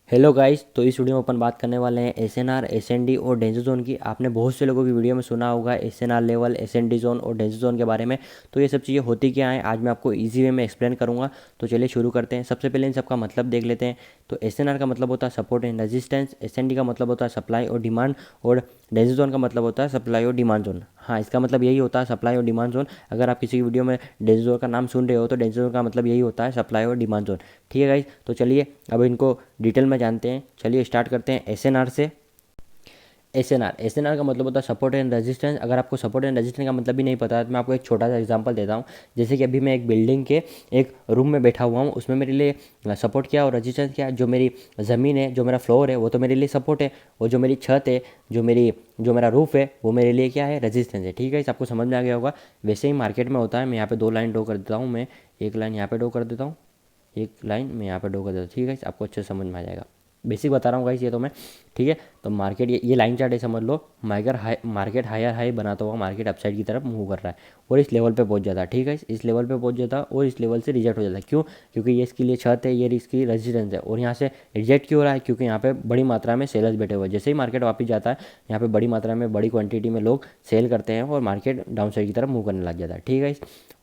Hello guys, तो इस video में अपन बात करने वाले हैं एसएनआर, एसएनडी और डेंजर जोन की। आपने बहुत से लोगों की वीडियो में सुना होगा एसएनआर लेवल, एसएनडी जोन और डेंजर जोन के बारे में। तो ये सब चीज़ें होती क्या हैं, आज मैं आपको इजी वे में एक्सप्लेन करूंगा। तो चलिए शुरू करते हैं। सबसे पहले इन सबका मतलब देख लेते हैं। तो एसएनआर का मतलब होता है सपोर्ट एंड रेजिस्टेंस, एसएनडी का मतलब होता है सप्लाई और डिमांड, और डेंजर जोन का मतलब होता है सप्लाई और डिमांड जोन। हाँ, इसका मतलब यही होता है, सप्लाई और डिमांड जोन। अगर आप किसी की वीडियो में डेंजर जोन का नाम सुन रहे हो तो डेंजर जोन का मतलब यही होता है, सप्लाई और डिमांड जोन। ठीक है गाइज, तो चलिए अब इनको डिटेल में जानते हैं। चलिए स्टार्ट करते हैं एसएनआर से। एसएनआर का मतलब होता है सपोर्ट एंड रेजिस्टेंस। अगर आपको सपोर्ट एंड रेजिस्टेंस का मतलब भी नहीं पता है तो मैं आपको एक छोटा सा एग्जांपल देता हूँ। जैसे कि अभी मैं एक बिल्डिंग के एक रूम में बैठा हुआ हूँ, उसमें मेरे लिए सपोर्ट क्या और रेजिस्टेंस क्या, जो मेरी ज़मीन है, जो मेरा फ्लोर है, वो तो मेरे लिए सपोर्ट है, और जो मेरी छत है, जो मेरा रूफ है, वो मेरे लिए क्या है, रेजिस्टेंस है। ठीक है, इस आपको समझ में आ गया होगा। वैसे ही मार्केट में होता है। मैं यहाँ पे 2 लाइन ड्रॉ कर देता हूँ, मैं एक लाइन यहाँ पे ड्रॉ कर देता हूँ, एक लाइन मैं यहाँ पे ड्रॉ कर देता हूँ। ठीक है, आपको अच्छे से समझ में आ जाएगा। बेसिक बता रहा हूँ गाइस ये तो मैं। ठीक है, तो मार्केट ये लाइन चार्ट है, समझ लो। मार्केट हायर हाई बनाता हुआ मार्केट अपसाइड की तरफ मूव कर रहा है और इस लेवल पे पहुंच जाता है। ठीक है, इस लेवल पे पहुंच जाता है और इस लेवल से रिजेक्ट हो जाता है। क्यों? क्योंकि ये इसके लिए छत है, ये इसकी रेजिस्टेंस है। और यहाँ से रिजेक्ट क्यों हो रहा है? क्योंकि यहाँ पे बड़ी मात्रा में सेलर्स बैठे हुए हैं। जैसे ही मार्केट वापस जाता है, यहाँ पे बड़ी मात्रा में, बड़ी क्वांटिटी में लोग सेल करते हैं और मार्केट डाउन साइड की तरफ मूव करने लग जाता है। ठीक है,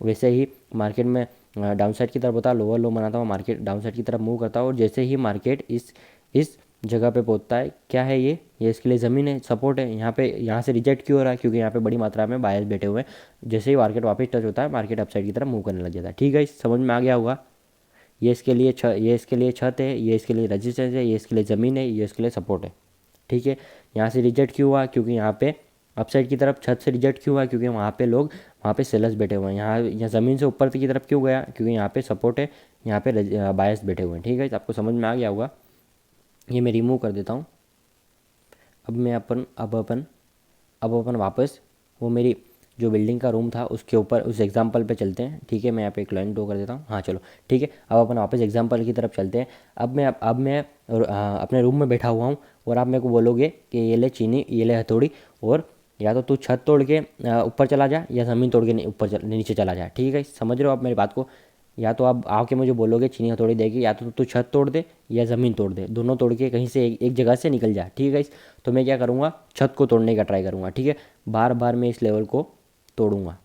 वैसे ही मार्केट में डाउन साइड की तरफ होता है, लोअर लो बनाता हुआ मार्केट डाउन साइड की तरफ मूव करता है। और जैसे ही मार्केट इस जगह पे पहुंचता है, क्या है ये इसके लिए ज़मीन है, सपोर्ट है। यहाँ से रिजेक्ट क्यों हो रहा है? क्योंकि यहाँ पे बड़ी मात्रा में बायर्स बैठे हुए हैं। जैसे ही मार्केट वापस टच होता है, मार्केट अपसाइड की तरफ मूव करने लग जाता है। ठीक है, समझ में आ गया होगा। ये इसके लिए छत है, ये इसके लिए रजिस्टेंस है, ये इसके लिए ज़मीन है, ये इसके लिए सपोर्ट है। ठीक है, यहाँ से रिजेक्ट क्यों हुआ? क्योंकि यहाँ पे अपसाइड की तरफ छत से रिजेक्ट क्यों हुआ? क्योंकि वहाँ पे सेलर्स बैठे हुए हैं। यहाँ ज़मीन से ऊपर की तरफ क्यों गया? क्योंकि यहाँ पे सपोर्ट है, यहाँ पे बायर्स बैठे हुए हैं। ठीक है, आपको समझ में आ गया होगा। ये मैं रिमूव कर देता हूँ। अब अपन वापस वो मेरी जो बिल्डिंग का रूम था उसके ऊपर उस एग्जाम्पल पे चलते हैं। ठीक है, मैं यहाँ पे एक लाइन ड्रॉ कर देता हूँ। हाँ चलो, ठीक है, अब अपन वापस एग्जाम्पल की तरफ चलते हैं। अब मैं अपने रूम में बैठा हुआ हूँ और आप मेरे को बोलोगे कि ये ले चीनी, ये ले हथौड़ी, और या तो तू छत तोड़ के ऊपर चला जा, या ज़मीन तोड़ के नीचे चला जा। ठीक है, समझ रहे हो आप मेरी बात को? या तो आप आके मुझे बोलोगे चीनी हथौड़ी देगी, या तो तू छत तोड़ दे या ज़मीन तोड़ दे, दोनों तोड़ के कहीं से एक जगह से निकल जा। ठीक है, तो मैं क्या करूँगा, छत को तोड़ने का ट्राई करूँगा। ठीक है, बार बार मैं इस लेवल को तोड़ूंगा,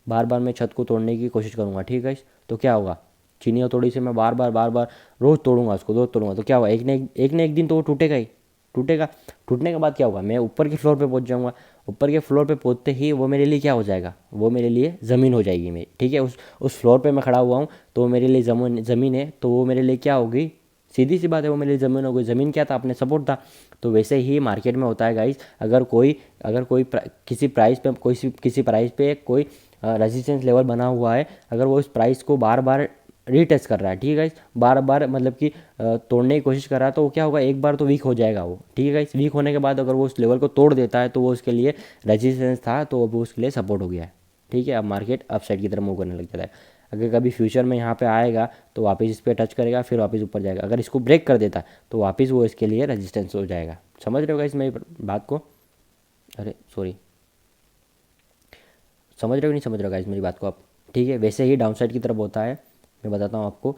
बार बार मैं छत को तोड़ने की कोशिश करूँगा। ठीक है, तो क्या होगा, चीनी हथौड़ी से मैं बार बार रोज़ तोड़ूंगा उसको, रोज़ तोड़ूंगा, तो क्या होगा, एक न एक दिन तो वो टूटेगा ही। टूटेगा, टूटने के बाद क्या होगा, मैं ऊपर के फ्लोर पे पहुंच जाऊंगा। ऊपर के फ्लोर पे पहुंचते ही वो मेरे लिए क्या हो जाएगा, वो मेरे लिए ज़मीन हो जाएगी मेरी। ठीक है, उस फ्लोर पे मैं खड़ा हुआ हूँ तो वो मेरे लिए ज़मीन है, तो वो मेरे लिए क्या होगी, सीधी सी बात है, वो मेरे लिए ज़मीन हो गई। ज़मीन क्या था, अपने सपोर्ट था। तो वैसे ही मार्केट में होता है गाइस। अगर कोई किसी प्राइस पे कोई रेजिस्टेंस लेवल बना हुआ है, अगर वो इस प्राइस को बार बार रीटेस्ट कर रहा है, ठीक है गाइस, बार बार मतलब कि तोड़ने की कोशिश कर रहा है, तो वो क्या होगा, एक बार तो वीक हो जाएगा वो। ठीक है गाइस, वीक होने के बाद अगर वो उस लेवल को तोड़ देता है तो वो उसके लिए रेजिस्टेंस था, तो अब वो उसके लिए सपोर्ट हो गया है। ठीक है, अब मार्केट अप साइड की तरफ मूव करने लग जाता है। अगर कभी फ्यूचर में यहाँ पे आएगा तो वापस इस पर टच करेगा, फिर वापस ऊपर जाएगा। अगर इसको ब्रेक कर देता तो वापस वो इसके लिए रेजिस्टेंस हो जाएगा। समझ रहे हो गाइस मेरी बात को? अरे सॉरी, समझ रहे हो नहीं समझ रहे हो गाइस मेरी बात को आप? ठीक है, वैसे ही डाउन साइड की तरफ होता है। मैं बताता हूँ आपको।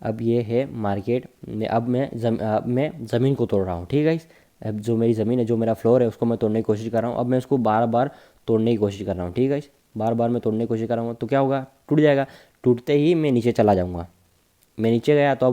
अब ये है मार्केट में, अब मैं ज़मीन को तोड़ रहा हूँ। ठीक है गाइस, अब जो मेरी ज़मीन है, जो मेरा फ्लोर है, उसको मैं तोड़ने की कोशिश कर रहा हूँ। अब मैं उसको बार बार तोड़ने की कोशिश कर रहा हूँ। ठीक है गाइस, बार बार मैं तोड़ने की कोशिश कर रहा हूँ, तो क्या होगा, टूट जाएगा। टूटते ही मैं नीचे चला जाऊँगा। मैं नीचे गया तो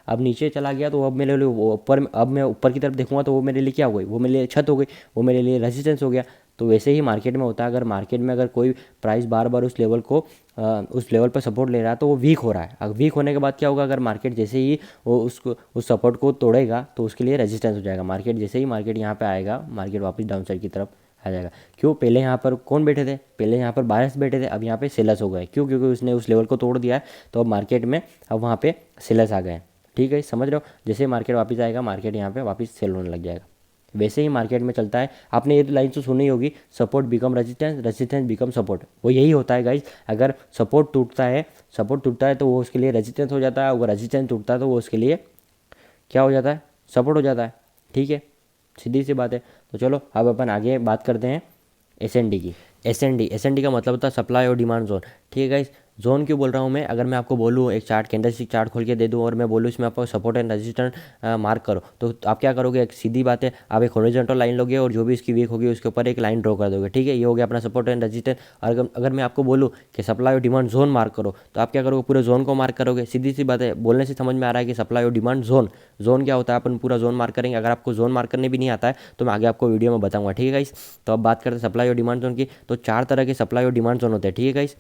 अब नीचे चला गया तो अब मेरे लिए वो ऊपर, अब मैं ऊपर की तरफ देखूंगा तो वो मेरे लिए क्या हो गई, वो मेरे लिए छत हो गई, वो मेरे लिए रेजिस्टेंस हो गया। तो वैसे ही मार्केट में होता है। अगर मार्केट में अगर कोई प्राइस बार बार उस लेवल पर सपोर्ट ले रहा है तो वो वीक हो रहा है। अब वीक होने के बाद क्या होगा, अगर मार्केट जैसे ही वो उस सपोर्ट को तोड़ेगा तो उसके लिए रेजिस्टेंस हो जाएगा। मार्केट यहाँ पे आएगा, मार्केट वापस डाउन साइड की तरफ आ जाएगा। क्यों? पहले यहाँ पर कौन बैठे थे, पहले यहाँ पर बायर्स बैठे थे, अब यहाँ पे सेलर्स हो गए। क्यों? क्योंकि उसने उस लेवल को तोड़ दिया है, तो अब मार्केट में अब वहाँ पे सेलर्स आ गए। ठीक है, समझ रहे हो? जैसे मार्केट वापस आएगा, मार्केट यहाँ पे वापस सेल होने लग जाएगा। वैसे ही मार्केट में चलता है। आपने ये लाइन तो सुनी होगी, support become resistance, resistance become support. वो यही होता है गाइज। अगर सपोर्ट टूटता है तो वो उसके लिए रेजिस्टेंस हो जाता है, अगर रेजिस्टेंस टूटता है तो वो उसके लिए क्या हो जाता है, सपोर्ट हो जाता है। ठीक है, सीधी सी बात है। तो चलो अब अपन आगे बात करते हैं एस एन डी की। एस एन डी का मतलब होता है सप्लाई और डिमांड जोन। ठीक है गाइस, जोन क्यों बोल रहा हूँ मैं, अगर मैं आपको बोलूँ एक चार्ट कैंडलस्टिक चार्ट खोल के दे दूँ और मैं बोलूँ इसमें आपको सपोर्ट एंड रेजिस्टेंस मार्क करो, तो आप क्या करोगे, एक सीधी बात है, आप एक हॉरिजॉन्टल लाइन लोगे और जो भी इसकी वीक होगी उसके ऊपर एक लाइन ड्रॉ कर दोगे, ठीक है, ये हो गया अपना सपोर्ट एंड रेजिस्टेंस। अगर मैं आपको बोलूँ कि सप्लाई और डिमांड जोन मार्क करो, तो आप क्या करोगे, पूरे जोन को मार्क करोगे। सीधी सी बात है, बोलने से समझ में आ रहा है कि सप्लाई और डिमांड जोन, जोन क्या होता है, अपन पूरा जोन मार्क करेंगे। अगर आपको जोन मार्क करने भी नहीं आता है तो मैं आगे आपको वीडियो में बताऊंगा, ठीक है गाइस। तो अब बात करते हैं सप्लाई और डिमांड जोन की। तो 4 तरह के सप्लाई और डिमांड जोन होते हैं, ठीक है गाइस,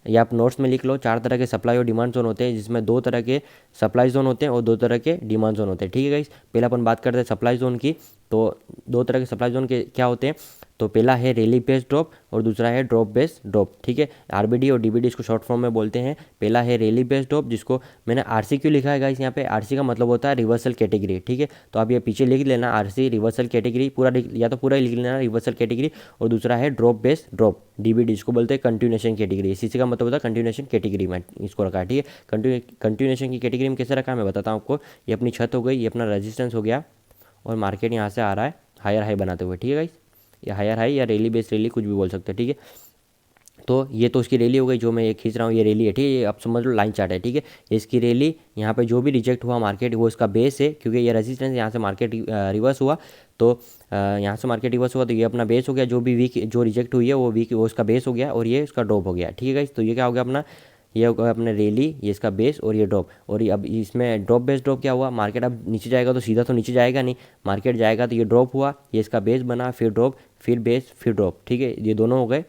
ये आप नोट्स में लिख लो। 4 तरह के सप्लाई और डिमांड जोन होते हैं, जिसमें 2 तरह के सप्लाई जोन होते हैं और 2 तरह के डिमांड जोन होते हैं, ठीक है गाइस। पहले अपन बात करते हैं सप्लाई जोन की। तो 2 तरह के सप्लाई जोन के क्या होते हैं, तो पहला है रैली बेस्ड ड्रॉप और दूसरा है ड्रॉप बेस्ड ड्रॉप, ठीक है। आरबीडी और डीबीडी इसको शॉर्ट फॉर्म में बोलते हैं। पहला है रैली बेस्ड ड्रॉप, जिसको मैंने आरसी क्यों लिखा है गाइस, यहाँ पे आरसी का मतलब होता है रिवर्सल कैटेगरी, ठीक है। तो आप ये पीछे लिख लेना, आरसी रिवर्सल कैटेगरी पूरा, या तो पूरा ही लिख लेना रिवर्सल कैटेगरी। और दूसरा है ड्रॉप बेस्ड ड्रॉप, डीबीडी इसको बोलते हैं कंटिन्यूएशन कैटेगरी, इसी का मतलब होता है कंटिन्यूएशन कैटेगरी में इसको रखा है, ठीक है। कंटिन्यूएशन की कैटेगरी में कैसे रखा है मैं बताता हूँ आपको। ये अपनी छत हो गई, ये अपना रेजिस्टेंस हो गया और मार्केट यहाँ से आ रहा है हायर हाई बनाते हुए, ठीक है गाइस। या हायर हाई या रैली बेस रैली कुछ भी बोल सकते हैं, ठीक है। तो ये तो उसकी रैली हो गई, जो मैं ये खींच रहा हूँ ये रैली है, ठीक है, ये आप समझ लो लाइन चार्ट है, ठीक है। ये इसकी रैली, यहाँ पे जो भी रिजेक्ट हुआ मार्केट वो इसका बेस है, क्योंकि ये रेजिस्टेंस यहाँ से मार्केट रिवर्स हुआ, तो यहाँ से मार्केट रिवर्स हुआ तो ये अपना बेस हो गया। जो भी वीक जो रिजेक्ट हुई है वो वीक वो इसका बेस हो गया और ये उसका ड्रॉप हो गया, ठीक है गाइस। तो ये क्या हो गया अपना, ये होगा अपने रैली, ये इसका बेस और ये ड्रॉप। और ये अब इसमें ड्रॉप बेस ड्रॉप क्या हुआ, मार्केट अब नीचे जाएगा तो सीधा तो नीचे जाएगा नहीं, मार्केट जाएगा तो ये ड्रॉप हुआ, ये इसका बेस बना, फिर ड्रॉप, फिर बेस, फिर ड्रॉप, ठीक है, ये दोनों हो गए।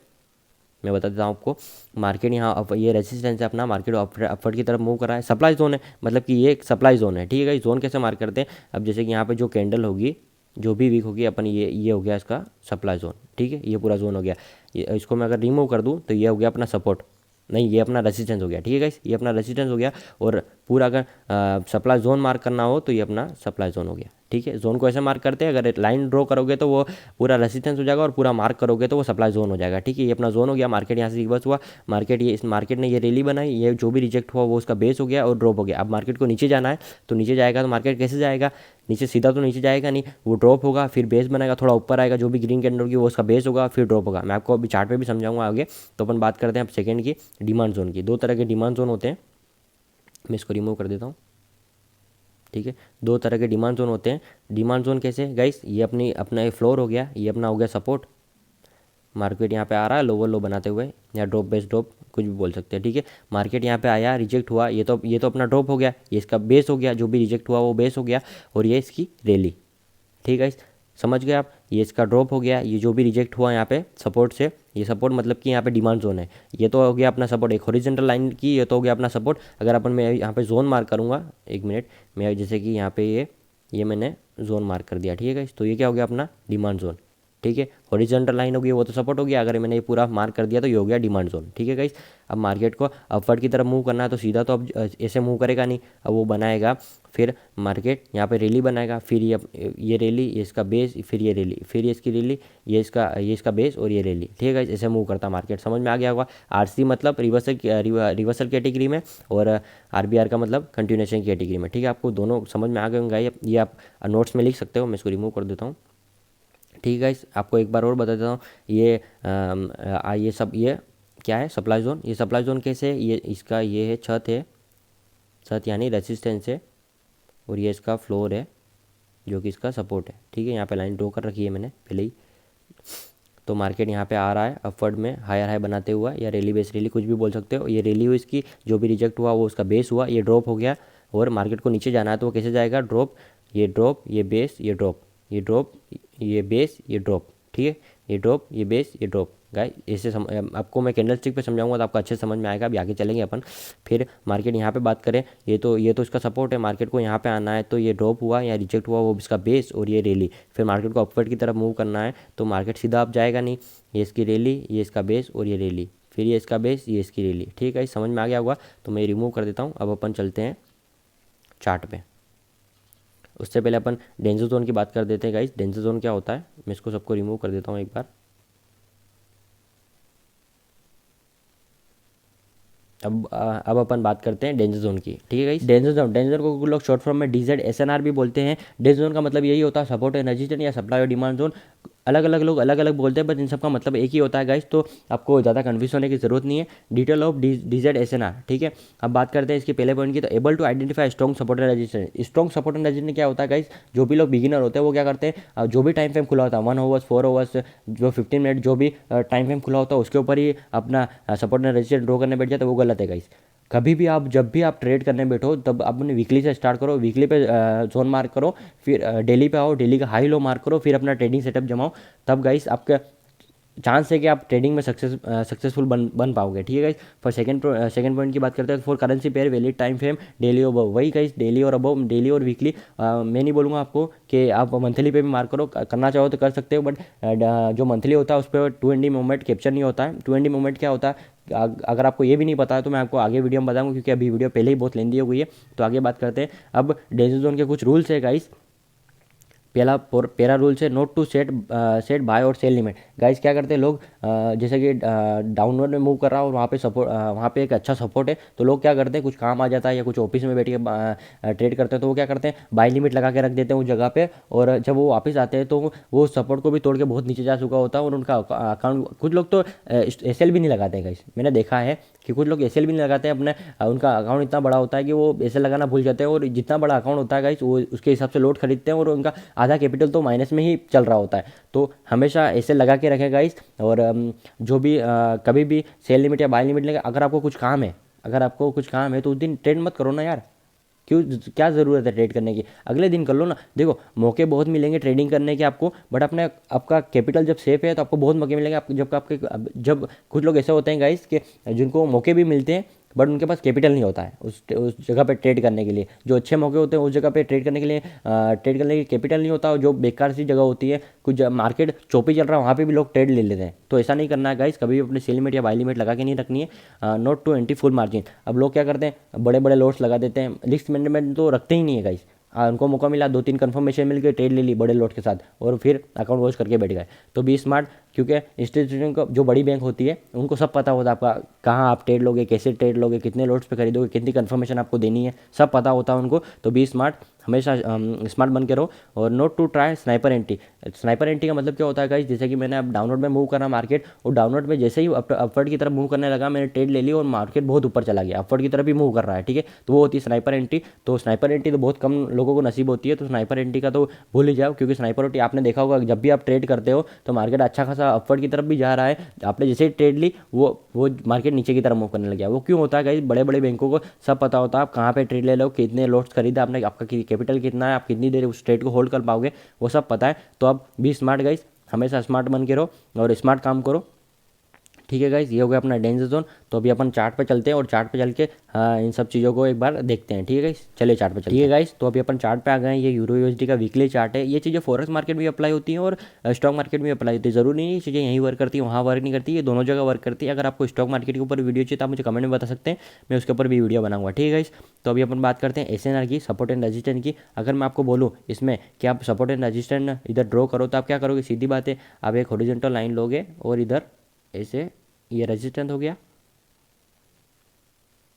मैं बता देता हूँ आपको, मार्केट यहाँ ये रेजिस्टेंस है अपना, मार्केट अपवर्ड की तरफ मूव कर रहा है, सप्लाई जोन है, मतलब कि ये एक सप्लाई जोन है, ठीक है। जोन कैसे मार्क करते हैं, अब जैसे कि यहाँ पे जो कैंडल होगी, जो भी वीक होगी अपन, ये हो गया इसका सप्लाई जोन, ठीक है, ये पूरा जोन हो गया। इसको मैं अगर रिमूव कर दूँ तो ये हो गया अपना सपोर्ट, नहीं ये अपना रेजिस्टेंस हो गया, ठीक है गाइस, ये अपना रेजिस्टेंस हो गया। और पूरा अगर सप्लाई जोन मार्क करना हो तो ये अपना सप्लाई जोन हो गया, ठीक है। जोन को ऐसे मार्क करते हैं, अगर लाइन ड्रॉ करोगे तो वो पूरा रेजिस्टेंस हो जाएगा और पूरा मार्क करोगे तो वो सप्लाई जोन हो जाएगा, ठीक है। ये अपना जोन हो गया, मार्केट यहाँ से रिवर्स हुआ, मार्केट ये इस मार्केट ने ये रैली बनाई, ये जो भी रिजेक्ट हुआ वो उसका बेस हो गया और ड्रॉप हो गया। अब मार्केट को नीचे जाना है, तो नीचे जाएगा तो मार्केट कैसे जाएगा, नीचे सीधा तो नीचे जाएगा नहीं, वो ड्रॉप होगा, फिर बेस बनाएगा, थोड़ा ऊपर आएगा, जो भी ग्रीन कैंडल होगी वो उसका बेस होगा, फिर ड्रॉप होगा। मैं आपको अभी चार्ट पे भी समझाऊंगा आगे। तो अपन बात करते हैं अब सेकंड की, डिमांड जोन की। 2 तरह के डिमांड जोन होते हैं, मैं इसको रिमूव कर देता हूँ, ठीक है। 2 तरह के डिमांड जोन होते हैं। डिमांड जोन कैसे गाइस, ये अपना ये फ्लोर हो गया, ये अपना हो गया सपोर्ट, मार्केट यहाँ पे आ रहा है लोअर लो बनाते हुए, या ड्रॉप बेस ड्रॉप कुछ भी बोल सकते हैं, ठीक है। मार्केट यहाँ पे आया, रिजेक्ट हुआ, ये तो अपना ड्रॉप हो गया, ये इसका बेस हो गया, जो भी रिजेक्ट हुआ वो बेस हो गया, और ये इसकी रैली, ठीक है। समझ गए आप, ये इसका ड्रॉप हो गया, ये जो भी रिजेक्ट हुआ यहाँ पे सपोर्ट से, ये सपोर्ट मतलब कि यहाँ पे डिमांड जोन है, ये तो हो गया अपना सपोर्ट, एक हॉरिजॉन्टल लाइन की, ये तो हो गया अपना सपोर्ट। अगर अपन मैं यहाँ पे जोन मार्क करूँगा, 1 मिनट, मैं जैसे कि यहाँ पे ये मैंने जोन मार्क कर दिया, ठीक है। तो ये क्या हो गया अपना डिमांड जोन, ठीक है। हॉरिजॉन्टल लाइन हो गई वो तो सपोर्ट हो गया, अगर मैंने ये पूरा मार्क कर दिया तो ये हो गया डिमांड जोन, ठीक है गाइस। अब मार्केट को अपवर्ड की तरफ मूव करना है तो सीधा तो अब ऐसे मूव करेगा नहीं, अब वो बनाएगा, फिर मार्केट यहाँ पे रैली बनाएगा, फिर ये रैली, ये इसका बेस, फिर ये रैली, फिर ये इसकी रैली, ये इसका बेस और ये रैली, ठीक है गाइस, ऐसे मूव करता मार्केट। समझ में आ गया होगा। आरसी मतलब रिवर्सल कैटेगरी में, और आरबीआर का मतलब कंटिन्यूएशन कैटेगरी में, ठीक है। आपको दोनों समझ में आ गए होंगे, ये आप नोट्स में लिख सकते हो, मैं इसको रिमूव कर देता हूँ, ठीक है गाइस। आपको एक बार और बता देता हूँ, ये सब ये क्या है, सप्लाई जोन। ये सप्लाई जोन कैसे है, ये इसका ये है छत है, छत यानी रेजिस्टेंस है, और ये इसका फ्लोर है जो कि इसका सपोर्ट है, ठीक है। यहाँ पे लाइन ड्रॉ कर रखी है मैंने पहले ही। तो मार्केट यहाँ पे आ रहा है अपवर्ड में हायर हाई बनाते हुआ, या रैली बेस रैली कुछ भी बोल सकते हो। ये रैली हुई इसकी, जो भी रिजेक्ट हुआ वो उसका बेस हुआ, ये ड्रॉप हो गया, और मार्केट को नीचे जाना है तो वो कैसे जाएगा, ड्रॉप, ये बेस, ये ड्रॉप, ये ड्रॉप, ये बेस, ये ड्रॉप, ठीक है। ये ड्रॉप, ये बेस, ये ड्रॉप, गाइस ऐसे आपको मैं कैंडल स्टिक पे समझाऊंगा तो आपको अच्छे समझ में आएगा। अभी आगे चलेंगे अपन। फिर मार्केट यहाँ पे बात करें, ये तो इसका सपोर्ट है, मार्केट को यहाँ पे आना है तो ये ड्रॉप हुआ या रिजेक्ट हुआ वो इसका बेस, और ये रैली, फिर मार्केट को अपवर्ड की तरफ मूव करना है तो मार्केट सीधा आप जाएगा नहीं, ये इसकी रैली, ये इसका बेस और ये रैली, फिर ये इसका बेस, ये इसकी रैली, ठीक है। समझ में आ गया होगा। तो मैं रिमूव कर देता हूँ। अब अपन चलते हैं चार्ट पे। उससे पहले अपन डेंजर जोन की बात कर देते हैं गाइस। डेंजर जोन क्या होता है, मैं इसको सबको रिमूव कर देता हूँ एक बार। अब अपन बात करते हैं डेंजर जोन की, ठीक है गाइस। डेंजर को कुछ लोग शॉर्ट फॉर्म में DZ SNR भी बोलते हैं। डेंजर जोन का मतलब यही होता है सपोर्ट एंड रेजिस्टेंस या सप्लाई और डिमांड जोन। अलग अलग लोग अलग अलग बोलते हैं, बट इन सब का मतलब एक ही होता है गाइस, तो आपको ज़्यादा कन्फ्यूज होने की ज़रूरत नहीं है। डिटेल ऑफ DZ-SNR, ठीक है। अब बात करते हैं इसके पहले पॉइंट की, तो able to identify strong support and resistance. Strong support and resistance क्या होता है गाइस, जो भी लोग बिगिनर होते हैं वो क्या करते हैं, जो भी टाइम फ्रेम खुला होता है 1 आवर्स 4 आवर्स जो 15 मिनट जो भी टाइम फ्रेम खुला होता है उसके ऊपर ही अपना सपोर्ट एंड रेजिस्टेंस ड्रॉ करने बैठ जाते हैं, वो गलत है गाइस। कभी भी आप जब भी आप ट्रेड करने बैठो तब अपने वीकली से स्टार्ट करो, वीकली पे जोन मार्क करो, फिर डेली पे आओ, डेली का हाई लो मार्क करो, फिर अपना ट्रेडिंग सेटअप जमाओ, तब गाइस आपका चांस है कि आप ट्रेडिंग में सक्सेसफुल बन पाओगे, ठीक है गाइस। फॉर सेकंड पॉइंट की बात करते हैं, for currency pair valid time frame daily और अबव, वही गाइस डेली और अबव, डेली और वीकली। मैं नहीं बोलूँगा आपको कि आप मंथली पे भी मार्क करो, करना चाहो तो कर सकते हो, बट जो मंथली होता है उस पर 2ND मूवमेंट कैप्चर नहीं होता है। 2ND मूवमेंट क्या होता है, अगर आपको ये भी नहीं पता है तो मैं आपको आगे वीडियो में बताऊंगा, क्योंकि अभी वीडियो पहले ही बहुत लेंदी हो गई है। तो आगे बात करते हैं। अब डेंजर जोन के कुछ रूल्स है गाइस। पहला रूल है नोट टू सेट बाय और सेल लिमिट। गाइस क्या करते हैं लोग, जैसे कि डाउनवर्ड में मूव कर रहा हो और वहाँ पे सपोर्ट, वहाँ पे एक अच्छा सपोर्ट है, तो लोग क्या करते हैं, कुछ काम आ जाता है या कुछ ऑफिस में बैठ के ट्रेड करते हैं, तो वो क्या करते हैं बाय लिमिट लगा के रख देते हैं उस जगह पे, और जब वो वापस आते हैं तो वो सपोर्ट को भी तोड़ के बहुत नीचे जा चुका होता है, और उनका अकाउंट, कुछ लोग तो SL भी नहीं लगाते हैं गाइस। मैंने देखा है कि कुछ लोग SL भी नहीं लगाते हैं अपने, उनका अकाउंट इतना बड़ा होता है कि वो SL लगाना भूल जाते हैं, और जितना बड़ा अकाउंट होता है गाइस वो उसके हिसाब से लोड खरीदते हैं, और उनका आधा कैपिटल तो माइनस में ही चल रहा होता है। तो हमेशा ऐसे लगा के रखें गाइस। और जो भी कभी भी सेल लिमिट या बाय लिमिट लेगा, अगर आपको कुछ काम है, अगर आपको कुछ काम है तो उस दिन ट्रेड मत करो ना यार, क्यों, क्या ज़रूरत है ट्रेड करने की, अगले दिन कर लो ना। देखो मौके बहुत मिलेंगे ट्रेडिंग करने के आपको, बट अपने आपका कैपिटल जब सेफ है तो आपको बहुत मौके मिलेंगे। आपको जब कुछ लोग ऐसे होते हैं गाइस कि जिनको मौके भी मिलते हैं बट उनके पास कैपिटल नहीं होता है उस जगह पे ट्रेड करने के लिए। जो अच्छे मौके होते हैं उस जगह पे ट्रेड करने के लिए, ट्रेड करने की कैपिटल नहीं होता, और जो बेकार सी जगह होती है, कुछ मार्केट चौपी चल रहा है वहाँ पे भी लोग ट्रेड ले लेते हैं। तो ऐसा नहीं करना है गाइस, कभी भी अपने सेल लिमिट या बाय लिमिट लगा के नहीं रखनी है। Not to entry full margin. अब लोग क्या करते हैं, बड़े बड़े लॉट्स लगा देते हैं, रिस्क मैनेजमेंट तो रखते ही नहीं है गाइस। उनको मौका मिला, 2-3 कन्फर्मेशन मिल गई, ट्रेड ले ली बड़े लॉट के साथ, और फिर अकाउंट वॉच करके बैठ गए। तो बी स्मार्ट, क्योंकि इंस्टीट्यूशन को जो बड़ी बैंक होती है उनको सब पता होता है आपका कहाँ आप ट्रेड लोगे, कैसे ट्रेड लोगे, कितने लोट्स पे खरीदोगे, कितनी कन्फर्मेशन आपको देनी है, सब पता होता है उनको। तो बी स्मार्ट, हमेशा स्मार्ट बन के रहो। और not to try sniper entry. Sniper entry का मतलब क्या होता है गाइस, जैसे कि मैंने अब डाउनवर्ड में मूव करा मार्केट, और डाउनवर्ड में जैसे ही अपवर्ड की तरफ मूव करने लगा, मैंने ट्रेड ले ली और मार्केट बहुत ऊपर चला गया, अपवर्ड की तरफ भी मूव कर रहा है, ठीक है, तो वो होती है स्नाइपर एंटी। तो स्नाइपर एंटी तो बहुत कम लोगों को नसीब होती है, तो स्नाइपर एंटी का तो भूल ही जाओ, क्योंकि स्नाइपर एंटी आपने देखा होगा जब भी आप ट्रेड करते हो तो मार्केट अच्छा खासा अपवर्ड की तरफ भी जा रहा है, आपने जैसे ही ट्रेड ली वो मार्केट नीचे की तरफ मूव करने लग गया। वो क्यों होता है गाइस, बड़े बड़े बैंकों को सब पता होता है आप कहाँ पे ट्रेड ले लो, कितने लॉट्स खरीदा आपने, आपका कैपिटल कितना है, आप कितनी देर उस ट्रेड को होल्ड कर पाओगे, वो सब पता है। तो अब बी स्मार्ट गाइस, हमेशा स्मार्ट बन के रहो और स्मार्ट काम करो, ठीक है गाइस। ये हो गया अपना डेंजर जोन। तो अभी अपन चार्ट पे चलते हैं और चार्ट पे चल के इन सब चीज़ों को एक बार देखते हैं, ठीक है गाइस। चलिए चार्ट पे चलते हैं, ठीक है गाइस। तो अभी अपन चार्ट पे आ गए हैं, ये यूरो USD का वीकली चार्ट है। ये चीज़ें फॉरेक्स मार्केट में अप्लाई होती हैं और स्टॉक मार्केट में अप्लाई होती है, ज़रूरी नहीं चीज़ें यहीं वर्क करती है वहाँ वर्क नहीं करती, ये दोनों जगह वर्क करती है। अगर आपको स्टॉक मार्केट के ऊपर वीडियो चाहिए तो आप मुझे कमेंट में बता सकते हैं, मैं उसके ऊपर भी वीडियो बनाऊंगा, ठीक है गाइस। तो अभी अपन बात करते हैं SNR की, सपोर्ट एंड रजिस्टेंस की। अगर मैं आपको बोलूँ इसमें कि आप सपोर्ट एंड रजिस्टेंस इधर ड्रॉ करो, तो आप क्या करोगे, सीधी बात है, आप एक हॉरिजॉन्टल लाइन लोगे और इधर ऐसे, ये रेजिस्टेंस हो गया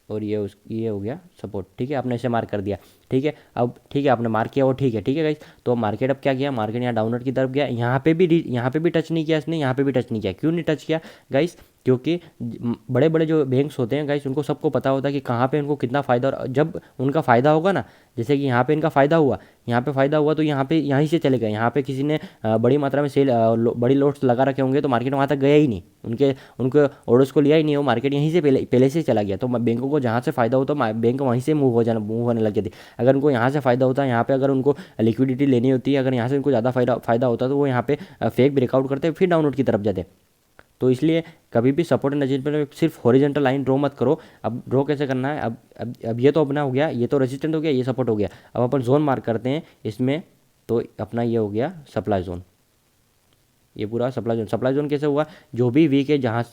और ये हो गया सपोर्ट, ठीक है, आपने ऐसे मार्क कर दिया, ठीक है। अब ठीक है, आपने मार्क किया वो ठीक है गाइस। तो मार्केट अब क्या किया, मार्केट यहाँ डाउनवर्ड की तरफ गया, यहाँ पे भी टच नहीं किया इसने, यहाँ पे भी टच नहीं किया। क्यों नहीं टच किया गाइस, क्योंकि बड़े बड़े जो बैंक्स होते हैं गाइस उनको सबको पता होता है कि कहाँ पे उनको कितना फ़ायदा, और जब उनका फ़ायदा होगा ना, जैसे कि यहाँ पे इनका फ़ायदा हुआ, यहाँ पे फ़ायदा हुआ तो यहाँ पे यहीं से चले गए। यहाँ पे किसी ने बड़ी मात्रा में बड़ी लोड्स लगा रखे होंगे तो मार्केट वहाँ तक गया ही नहीं, उनके ऑर्डर्स को लिया ही नहीं, वो मार्केट यहीं से पहले से चला गया। तो बैंकों को जहाँ से फ़ायदा होता है बैंक वहीं से मूव होने लग जाती। अगर उनको यहाँ से फ़ायदा होता है, यहाँ पे अगर उनको लिक्विडिटी लेनी होती है, अगर यहाँ से उनको ज़्यादा फ़ायदा होता तो वो यहाँ पे फेक ब्रेकआउट करते फिर डाउनवर्ड की तरफ जाते। तो इसलिए कभी भी सपोर्ट एंड रेजिस्टेंस में सिर्फ हॉरिजॉन्टल लाइन ड्रॉ मत करो। अब ड्रॉ कैसे करना है, अब ये तो अपना हो गया, ये तो रेजिस्टेंस हो गया, ये सपोर्ट हो गया। अब अपन जोन मार्क करते हैं इसमें, तो अपना ये हो गया सप्लाई जोन, ये पूरा सप्लाई जोन। सप्लाई जोन कैसे हुआ, जो भी वीक है जहाँ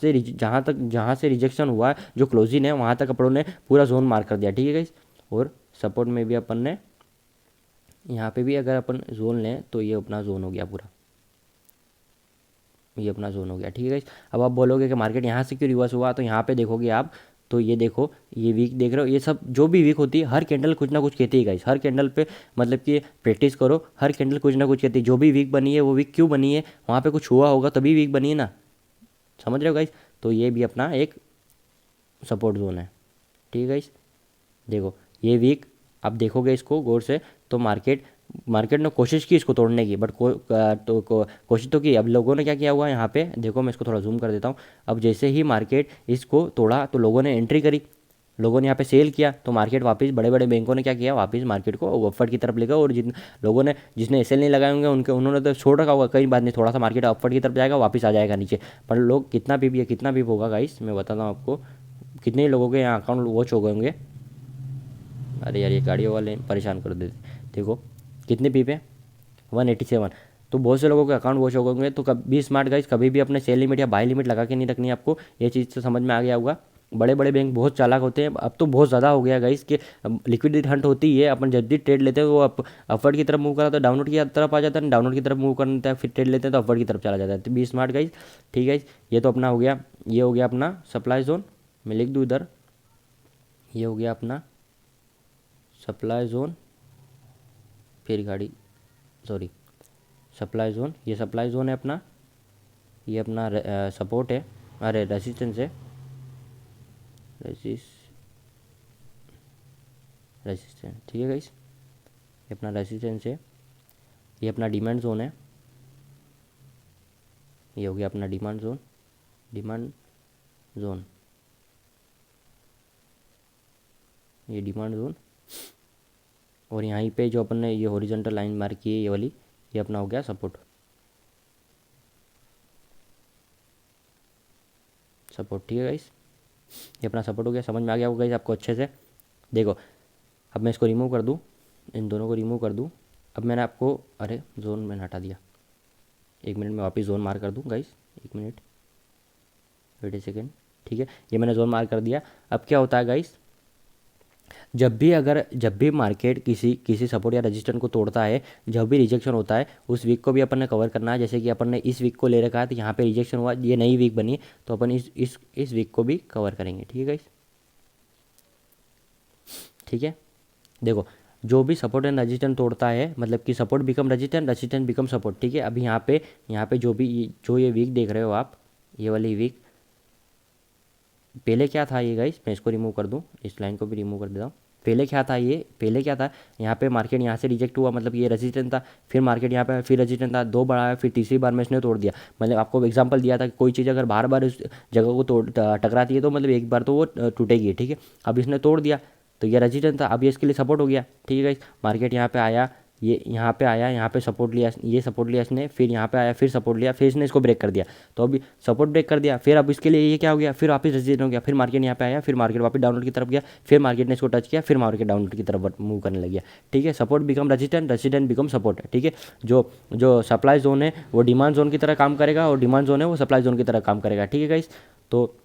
से रिजेक्शन हुआ, जो क्लोजिंग है वहाँ तक अपनों ने पूरा जोन मार्क कर दिया, ठीक है गाइस। और सपोर्ट में भी अपन ने यहाँ पे भी अगर अपन जोन लें तो ये अपना जोन हो गया पूरा, ये अपना जोन हो गया, ठीक है गाइस। अब आप बोलोगे कि मार्केट यहाँ से क्यों रिवर्स हुआ, तो यहाँ पे देखोगे आप, तो ये देखो, ये वीक देख रहे हो, ये सब जो भी वीक होती है हर कैंडल कुछ ना कुछ कहती है गाइस, हर कैंडल पे मतलब कि प्रैक्टिस करो, हर कैंडल कुछ ना कुछ कहती है। जो भी वीक बनी है वो वीक क्यों बनी है, वहाँ पे कुछ हुआ होगा तभी वीक बनी है ना, समझ रहे हो गाइस। तो ये भी अपना एक सपोर्ट जोन है, ठीक है गाइस। देखो ये वीक, आप देखोगे इसको गौर से तो मार्केट मार्केट ने कोशिश की इसको तोड़ने की, बट कोशिश तो की। अब लोगों ने क्या किया हुआ यहाँ पे देखो, मैं इसको थोड़ा जूम कर देता हूँ। अब जैसे ही मार्केट इसको तोड़ा तो लोगों ने एंट्री करी, लोगों ने यहाँ पे सेल किया, तो मार्केट वापस बड़े बड़े बैंकों ने क्या किया, वापस मार्केट को अपवर्ड की तरफ ले गया। और जिन लोगों ने जिसने एसएल नहीं लगाए होंगे उन्होंने तो छोड़ रखा होगा, कई बात नहीं, थोड़ा सा मार्केट अपवर्ड की तरफ जाएगा, वापस आ जाएगा नीचे। पर लोग कितना पीप है, कितना पीप होगा गाइस, मैं बताता हूँ आपको, कितने ही लोगों के यहाँ अकाउंट वॉच हो गए होंगे। अरे यार ये गाड़ियों वाले परेशान कर देते। देखो कितने पीप है, 187। तो बहुत से लोगों के अकाउंट वॉच हो गए होंगे। तो कभी स्मार्ट गाइस, कभी भी अपने सेल लिमिट या बाय लिमिट लगा के नहीं रखनी है आपको, ये चीज़ तो समझ में आ गया होगा। बड़े बड़े बैंक बहुत चालाक होते हैं, अब तो बहुत ज़्यादा हो गया गाइस कि लिक्विडिटी हंट होती है। अपन जब भी ट्रेड लेते हैं वो अपवर्ड की तरफ मूव करा तो डाउनवर्ड की तरफ आ जाता है, डाउनवर्ड की तरफ मूव करता है, फिर ट्रेड लेते हैं तो अपवर्ड की तरफ चला जाता है। तो बी स्मार्ट गाइस, ठीक है। ये तो अपना हो गया, ये हो गया अपना सप्लाई जोन, मैं लिख दूँ इधर, ये हो गया अपना सप्लाई जोन, फिर गाड़ी सॉरी सप्लाई जोन, ये सप्लाई जोन है अपना, ये अपना सपोर्ट है, अरे रेजिस्टेंस है, रेजिस्टेंस, ठीक है गाइस, ये अपना रेजिस्टेंस है। ये अपना डिमांड जोन है, ये हो गया अपना डिमांड जोन, डिमांड जोन, ये डिमांड जोन। और यहाँ पे जो अपन ने ये हॉरिजॉन्टल लाइन मार्क की है ये वाली, ये अपना हो गया सपोर्ट, सपोर्ट, ठीक है गाइस। ये अपना सपोर्ट हो गया, समझ में आ गया होगा गाइस आपको अच्छे से। देखो अब मैं इसको रिमूव कर दूँ, इन दोनों को रिमूव कर दूँ। अब मैंने आपको, अरे जोन मैंने हटा दिया, एक मिनट में वापस जोन मार्क कर दूँ गाइस, एक मिनट, वेट ए सेकेंड, ठीक है। ये मैंने जोन मार्क कर दिया। अब क्या होता है गाइस, जब भी मार्केट किसी किसी सपोर्ट या रजिस्टेंस को तोड़ता है, जब भी रिजेक्शन होता है, उस वीक को भी अपन ने कवर करना है। जैसे कि अपन ने इस वीक को ले रखा है तो यहाँ पे रिजेक्शन हुआ, ये नई वीक बनी, तो अपन इस वीक को भी कवर करेंगे, ठीक है गाइस, ठीक है। देखो जो भी सपोर्ट एंड रजिस्टेंस तोड़ता है, मतलब कि support become resistance, resistance become support, ठीक है। अभी यहाँ पे जो ये वीक देख रहे हो आप, ये वाली वीक पहले क्या था ये गाइस, मैं इसको रिमूव कर दूँ, इस लाइन को भी रिमूव कर देता हूँ। पहले क्या था, ये पहले क्या था, यहाँ पे मार्केट यहाँ से रिजेक्ट हुआ, मतलब ये रेजिस्टेंस था, फिर मार्केट यहाँ पे फिर रेजिस्टेंस था, दो बार आया, फिर तीसरी बार में इसने तोड़ दिया। मतलब आपको एग्जांपल दिया था कि कोई चीज़ अगर बार बार उस जगह को टकराती है तो मतलब एक बार तो वो टूटेगी, ठीक है। अब इसने तोड़ दिया तो ये रेजिस्टेंस था, अब ये इसके लिए सपोर्ट हो गया, ठीक है। मार्केट यहाँ पे आया, ये यहाँ पे आया, यहाँ पे सपोर्ट लिया, ये सपोर्ट लिया इसने, फिर यहाँ पे आया, फिर सपोर्ट लिया, फिर इसने इसको ब्रेक कर दिया। तो अभी सपोर्ट ब्रेक कर दिया, फिर अब इसके लिए ये क्या हो गया, फिर वापस रेजिस्टेंस हो गया, फिर मार्केट यहाँ पे आया, फिर मार्केट वापस डाउनवर्ड की तरफ गया, फिर मार्केट ने इसको टच किया, फिर मार्केट डाउनवर्ड की तरफ मूव करने लग गया, ठीक है। Support become resistance, resistance become support, ठीक है। जो जो सप्लाई जोन है वो डिमांड जोन की तरह काम करेगा, और डिमांड जोन है वो सप्लाई जोन की तरह काम करेगा, ठीक है गाइस। तो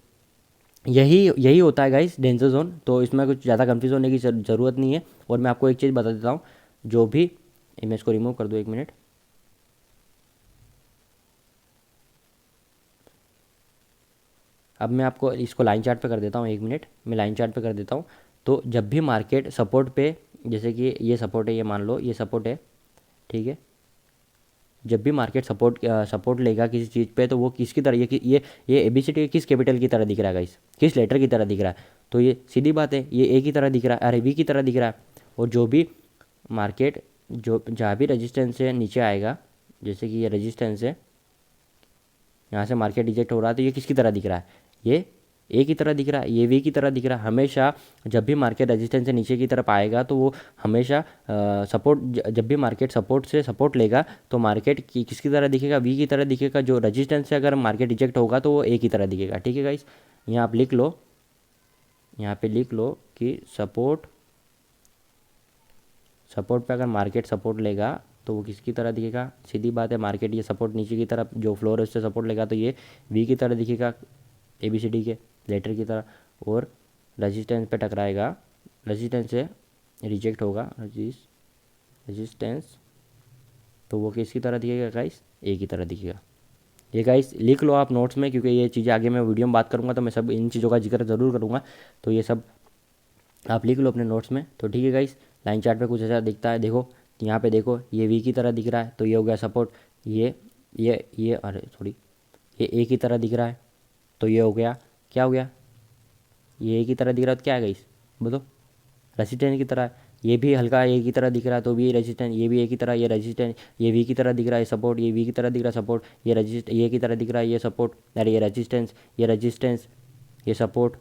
यही यही होता है गाइस डेंजर जोन। तो इसमें कुछ ज़्यादा कंफ्यूज होने की ज़रूरत नहीं है। और मैं आपको एक चीज़ बता देता हूँ, जो भी इमेज को रिमूव कर दो, एक मिनट, अब मैं आपको इसको लाइन चार्ट पे कर देता हूँ, एक मिनट, मैं लाइन चार्ट पे कर देता हूँ। तो जब भी मार्केट सपोर्ट पे, जैसे कि ये सपोर्ट है, ये मान लो ये सपोर्ट है, ठीक है। जब भी मार्केट सपोर्ट लेगा किसी चीज़ पे, तो वो किसकी तरह, ये एबीसीडी किस कैपिटल की तरह दिख रहा है गाइस, किस लेटर की तरह दिख रहा है, तो ये सीधी बात है, ये ए की तरह दिख रहा है, अरे बी की तरह दिख रहा है। और जो भी मार्केट जो जहाँ भी रजिस्टेंस से नीचे आएगा, जैसे कि ये रजिस्टेंस है, यहाँ से मार्केट रिजेक्ट हो रहा है, तो ये किसकी तरह दिख रहा है, ये ए की तरह दिख रहा है, ये वी की तरह दिख रहा है। हमेशा जब भी मार्केट रेजिस्टेंस से नीचे की तरफ आएगा तो वो हमेशा सपोर्ट, जब भी मार्केट सपोर्ट से सपोर्ट लेगा तो मार्केट किसकी तरह दिखेगा, वी की तरह दिखेगा। जो रेजिस्टेंस से अगर मार्केट रिजेक्ट होगा तो वो ए की तरह दिखेगा, ठीक है गाइस। यहाँ आप लिख लो, यहाँ पे लिख लो कि सपोर्ट पे अगर मार्केट सपोर्ट लेगा तो वो किसकी तरह दिखेगा, सीधी बात है, मार्केट ये सपोर्ट नीचे की तरफ जो फ्लोर है उससे सपोर्ट लेगा तो ये वी की तरह दिखेगा, ABCD के लेटर की तरह। और रेजिस्टेंस पे टकराएगा, रेजिस्टेंस से रिजेक्ट होगा, रेजिस्टेंस, तो वो किसकी तरह दिखेगा गाइस, ए की तरह दिखेगा, ये गाइस लिख लो आप नोट्स में, क्योंकि ये चीज़ें आगे मैं वीडियो में बात करूँगा तो मैं सब इन चीज़ों का जिक्र ज़रूर करूँगा। तो ये सब आप लिख लो अपने नोट्स में। तो ठीक है गाइस, लाइन चार्ट पे कुछ ऐसा दिखता है, देखो यहाँ पे देखो ये वी की तरह दिख रहा है, तो ये हो गया सपोर्ट। ये अरे सॉरी, ये ए की तरह दिख रहा है, तो ये हो गया, क्या हो गया, ये ए की तरह दिख रहा है तो क्या है गाइस, बोलो, रेजिस्टेंस की तरह है। ये भी हल्का ए की तरह दिख रहा है तो भी रेजिस्टेंस, ये भी ए की तरह, ये रेजिस्टेंस, ये वी की तरह दिख रहा है सपोर्ट, ये वी की तरह दिख रहा है सपोर्ट, ये रजिस्ट ये की तरह दिख रहा है ये सपोर्ट, अरे ये रेजिस्टेंस, ये रेजिस्टेंस, ये सपोर्ट,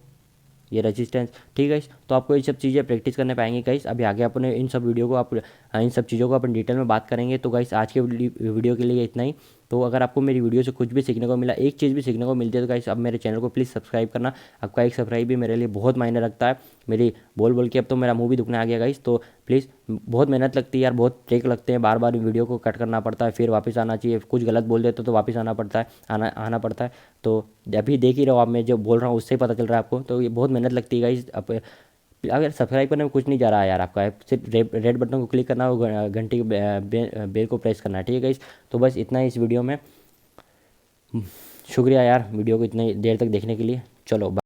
ये रेजिस्टेंस। ठीक है गाइस, तो आपको ये सब चीज़ें प्रैक्टिस करने पाएंगे गाइस। अभी आगे अपने इन सब वीडियो को आप इन सब चीज़ों को अपन डिटेल में बात करेंगे। तो गाइस आज के वीडियो के लिए इतना ही। तो अगर आपको मेरी वीडियो से कुछ भी सीखने को मिला, एक चीज़ भी सीखने को मिलती है, तो गाइस अब मेरे चैनल को प्लीज़ सब्सक्राइब करना। आपका एक सब्सक्राइब भी मेरे लिए बहुत मायने रखता है। मेरी बोल बोल के अब तो मेरा मुंह भी दुखने आ गया गाइस। तो प्लीज़, बहुत मेहनत लगती है यार, बहुत ट्रिक लगते हैं, बार बार वीडियो को कट करना पड़ता है, फिर वापस आना चाहिए, कुछ गलत बोल देते तो वापस आना पड़ता है, आना पड़ता है। तो अभी देख ही रहो आप, मैं जो बोल रहा हूँ उससे ही पता चल रहा है आपको। तो ये बहुत मेहनत लगती है गाइस। अब अगर सब्सक्राइब करने में कुछ नहीं जा रहा है यार आपका, सिर्फ रेड बटन को क्लिक करना है, घंटी के बेल को प्रेस करना है। ठीक है गाइस, तो बस इतना ही इस वीडियो में। शुक्रिया यार वीडियो को इतनी देर तक देखने के लिए। चलो।